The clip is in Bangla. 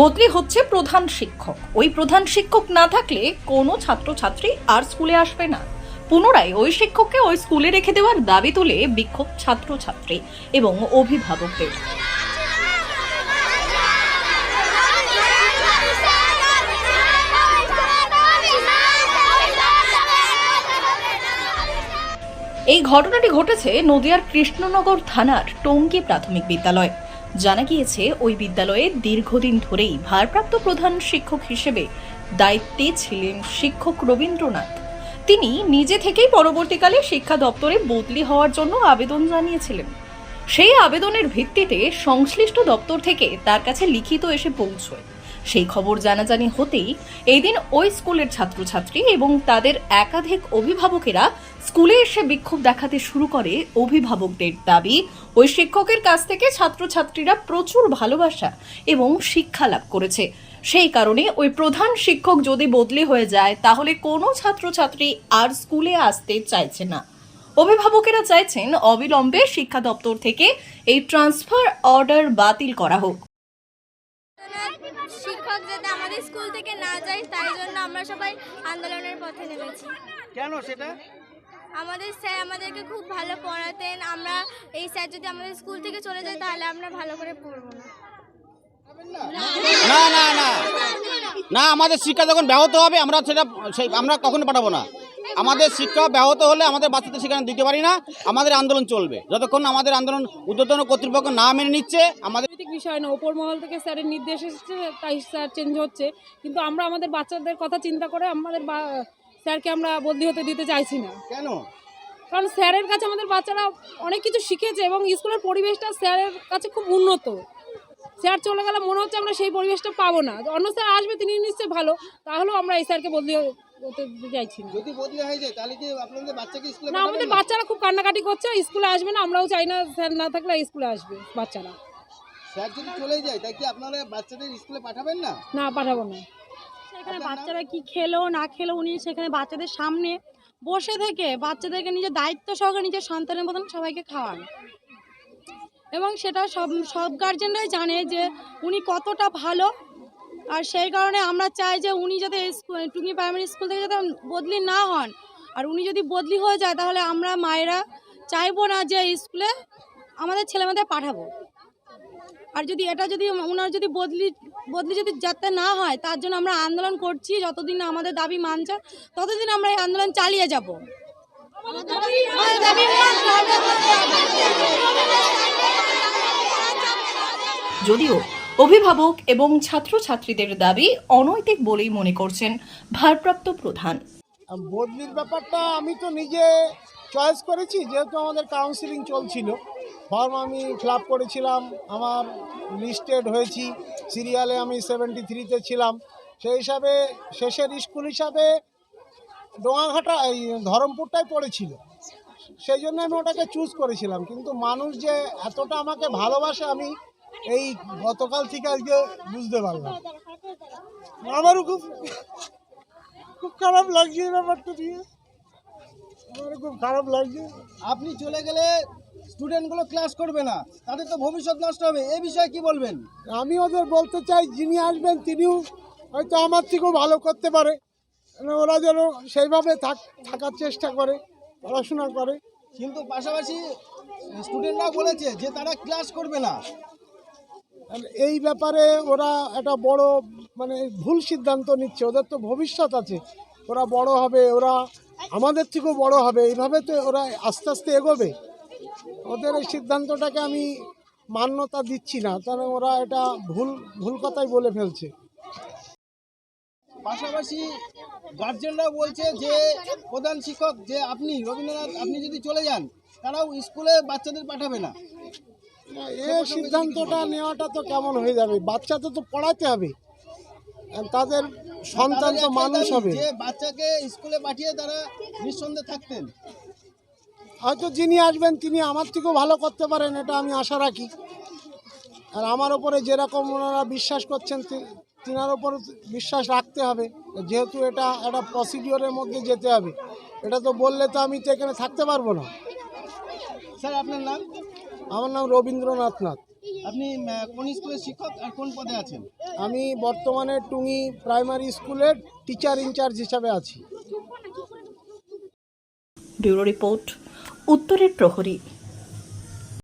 বদলি হচ্ছে প্রধান শিক্ষক। ওই প্রধান শিক্ষক না থাকলে কোনো ছাত্রছাত্রী আর স্কুলে আসবে না। পুনরায় ওই শিক্ষককে ওই স্কুলে রেখে দেওয়ার দাবি তুলে বিক্ষোভ ছাত্রছাত্রী এবং অভিভাবকদের। এই ঘটনাটি ঘটেছে নদিয়ার কৃষ্ণনগর থানার টঙ্গী প্রাথমিক বিদ্যালয়। জানা গিয়েছে, ওই বিদ্যালয়ে দীর্ঘদিন ধরেই ভারপ্রাপ্ত প্রধান শিক্ষক হিসেবে দায়িত্বে ছিলেন শিক্ষক রবীন্দ্রনাথ। তিনি নিজে থেকেই পরবর্তীকালে শিক্ষা দপ্তরে বদলি হওয়ার জন্য আবেদন জানিয়েছিলেন। সেই আবেদনের ভিত্তিতে সংশ্লিষ্ট দপ্তর থেকে তার কাছে লিখিত এসে পৌঁছয়। সেই খবর জানাজানি হতেই এই দিন ওই স্কুলের ছাত্রছাত্রী এবং তাদের একাধিক অভিভাবকেরা স্কুলে এসে বিক্ষোভ দেখাতে শুরু করে। অভিভাবকদের দাবি, ওই শিক্ষকের কাছ থেকে ছাত্রছাত্রীরা প্রচুর ভালোবাসা এবং শিক্ষা লাভ করেছে। সেই কারণে ওই প্রধান শিক্ষক যদি বদলি হয়ে যায় তাহলে কোনো ছাত্রছাত্রী আর স্কুলে আসতে চাইছে না। অভিভাবকেরা চাইছেন অবিলম্বে শিক্ষা দপ্তর থেকে এই ট্রান্সফার অর্ডার বাতিল করা হোক। শিক্ষক যাতে আমাদের স্কুল থেকে না যায় তাই জন্য আমরা সবাই আন্দোলনের পথে নেমেছি। কেন সেটা? আমাদের স্যার আমাদেরকে খুব ভালো পড়াতেন, আমরা এই স্যার যদি আমাদের স্কুল থেকে চলে যায় তাহলে আমরা ভালো করে পড়বো না। না না না না, আমাদের শিক্ষা যখন ব্যাহত হবে আমরা কখনো পাঠাবো না। আমাদের শিক্ষা ব্যাহত হলে আমাদের বাচ্চাদের সেখানে দিতে পারি না। আমাদের আন্দোলন চলবে যতক্ষণ আমাদের আন্দোলন ঊর্ধ্বতন কর্তৃপক্ষ না মেনে নিচ্ছে। আমাদের বিষয় না, ওপর মহল থেকে স্যারের নির্দেশ এসেছে তাই স্যার চেঞ্জ হচ্ছে, কিন্তু আমরা আমাদের বাচ্চাদের কথা চিন্তা করে আমাদের স্যারকে আমরা বদলি হতে দিতে চাইছি না। কেন? কারণ স্যারের কাছে আমাদের বাচ্চারা অনেক কিছু শিখেছে এবং স্কুলের পরিবেশটা স্যারের কাছে খুব উন্নত। স্যার চলে গেলে মনে হচ্ছে আমরা সেই পরিবেশটা পাবো না। অন্য স্যার আসবে, তিনি নিশ্চয়ই ভালো, তাহলেও আমরা এই স্যারকে বদলি হতে চাইছি না। যদি বদলি হয়ে যায় তাহলে কি আপনাদের বাচ্চাকে স্কুলে না, আমাদের বাচ্চারা খুব কান্নাকাটি করছে, স্কুলে আসবে না। আমরাও চাই না স্যার না থাকলে স্কুলে আসবে বাচ্চারা। স্যার যদি চলে যায় তাই কি আপনারা বাচ্চাদের স্কুলে পাঠাবেন না? না, পাঠাবো না। সেখানে বাচ্চারা কি খেলো না খেলো, উনি সেখানে বাচ্চাদের সামনে বসে থেকে বাচ্চাদেরকে নিজের দায়িত্ব সহকারে নিজের সন্তানের মতন সবাইকে খাওয়ান, এবং সেটা সব গার্জেনরাই জানে যে উনি কতটা ভালো। আর সেই কারণে আমরা চাই যে উনি যাতে টুঙ্গি প্রাইমারি স্কুল থেকে যাতে বদলি না হন। আর উনি যদি বদলি হয়ে যায় তাহলে আমরা মায়েরা চাইবো না যে স্কুলে আমাদের ছেলেমেয়েদের পাঠাবো। আর যদি ওনার যদি বদলি যদি যাতে না হয় তার জন্য আমরা আন্দোলন করছি। যতদিন না আমাদের দাবি মানছে ততদিন আমরা এই আন্দোলন চালিয়ে যাব। যদিও অভিভাবক এবং ছাত্রছাত্রীদের দাবি অনৈতিক বলেই মনে করছেন ভারপ্রাপ্ত প্রধান। বদলির ব্যাপারটা আমি তো নিজে চয়েস করেছি, যেহেতু আমাদের কাউন্সিলিং চলছিল, ফর্ম আমি ফিল আপ করেছিলাম, আমার লিস্টেড হয়েছি, সিরিয়ালে আমি 73-তে ছিলাম। সেই হিসাবে শেষের স্কুল হিসাবে ডোঙাঘাটা এই ধরমপুরটাই পড়েছিল, সেই জন্য আমি ওটাকে চুজ করেছিলাম। কিন্তু মানুষ যে এতটা আমাকে ভালোবাসে আমি এই গতকাল থেকে আজকে বুঝতে পারলাম। আমারও খুব খারাপ লাগছে এই ব্যাপারটা নিয়ে, আমারও খুব খারাপ লাগছে। আপনি চলে গেলে স্টুডেন্টগুলো ক্লাস করবে না, তাদের তো ভবিষ্যৎ নষ্ট হবে। এই বিষয়ে কি বলবেন? আমি ওদের বলতে চাই, যিনি আসবেন তিনিও হয়তো আমার থেকেও ভালো করতে পারে, ওরা যেন সেইভাবে থাকার চেষ্টা করে, পড়াশোনা করে। কিন্তু পাশাপাশি স্টুডেন্টরা বলেছে যে তারা ক্লাস করবে না। এই ব্যাপারে ওরা একটা বড় ভুল সিদ্ধান্ত নিচ্ছে। ওদের তো ভবিষ্যৎ আছে, ওরা বড় হবে, ওরা আমাদের থেকেও বড় হবে, এইভাবে তো ওরা আস্তে আস্তে এগোবে। ওদের এই সিদ্ধান্তটাকে আমি মান্যতা দিচ্ছি না, কারণ ওরা এটা ভুল কথাই বলে ফেলছে। পাশাপাশি গার্জেনরা বলছে যে প্রধান শিক্ষক যে আপনি রবীন্দ্রনাথ, আপনি যদি চলে যান তারাও স্কুলে বাচ্চাদের পাঠাবে না। এই সিদ্ধান্তটা নেওয়াটা তো কেমন হয়ে যাবে? বাচ্চাদের তো পড়াতে হবে, তাদের সন্তান তো মানুষ হবে। যে বাচ্চাকে স্কুলে পাঠিয়ে তারা নিঃসন্দেহে থাকতেন। হয়তো যিনি আসবেন তিনি আমার থেকেও ভালো করতে পারেন, এটা আমি আশা রাখি। আর আমার ওপরে যেরকম ওনারা বিশ্বাস করছেন তিনার ওপর বিশ্বাস রাখতে হবে, যেহেতু এটা একটা প্রসিডিওরের মধ্যে যেতে হবে। এটা তো বললে তো আমি তো এখানে থাকতে পারবো না। স্যার আপনার নাম? আমার নাম রবীন্দ্রনাথ নাথ। আপনি কোন স্কুলের শিক্ষক আর কোন পদে আছেন? আমি বর্তমানে টুঙ্গি প্রাইমারি স্কুলের টিচার ইনচার্জ হিসাবে আছি। ব্যুরো রিপোর্ট, উত্তরের প্রহরী।